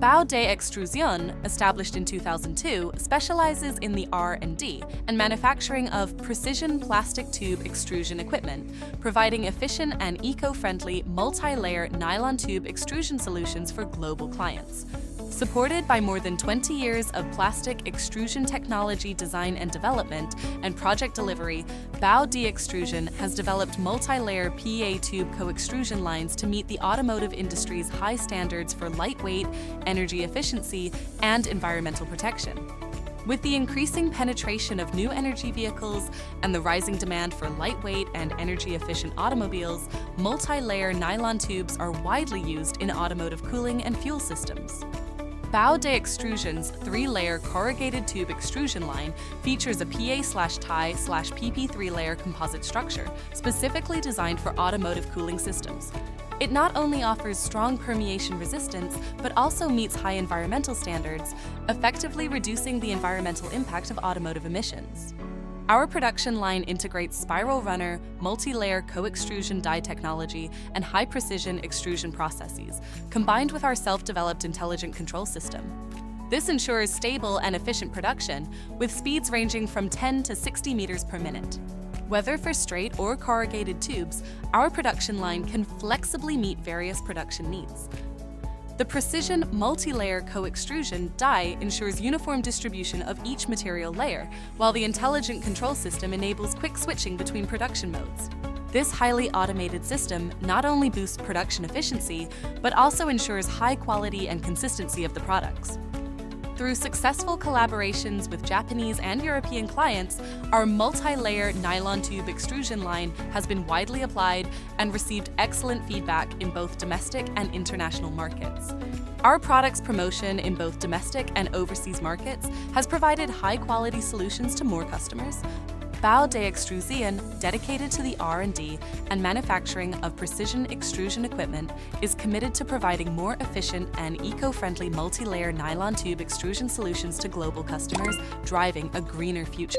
Bau de Extrusion, established in 2002, specializes in the R&D and manufacturing of precision plastic tube extrusion equipment, providing efficient and eco-friendly multi-layer nylon tube extrusion solutions for global clients. Supported by more than 20 years of plastic extrusion technology design and development and project delivery, Bau de Extrusion has developed multi-layer PA tube co-extrusion lines to meet the automotive industry's high standards for lightweight, energy efficiency, and environmental protection. With the increasing penetration of new energy vehicles and the rising demand for lightweight and energy-efficient automobiles, multi-layer nylon tubes are widely used in automotive cooling and fuel systems. Bau de Extrusion's 3-layer corrugated tube extrusion line features a PA/tie/PP 3-layer composite structure specifically designed for automotive cooling systems. It not only offers strong permeation resistance, but also meets high environmental standards, effectively reducing the environmental impact of automotive emissions. Our production line integrates spiral runner, multi-layer co-extrusion die technology, and high-precision extrusion processes, combined with our self-developed intelligent control system. This ensures stable and efficient production, with speeds ranging from 10 to 60 meters per minute. Whether for straight or corrugated tubes, our production line can flexibly meet various production needs. The precision multi-layer co-extrusion die ensures uniform distribution of each material layer, while the intelligent control system enables quick switching between production modes. This highly automated system not only boosts production efficiency, but also ensures high quality and consistency of the products. Through successful collaborations with Japanese and European clients, our multi-layer nylon tube extrusion line has been widely applied and received excellent feedback in both domestic and international markets. Our product's promotion in both domestic and overseas markets has provided high-quality solutions to more customers. Bau de Extrusion, dedicated to the R&D and manufacturing of precision extrusion equipment, is committed to providing more efficient and eco-friendly multi-layer nylon tube extrusion solutions to global customers, driving a greener future.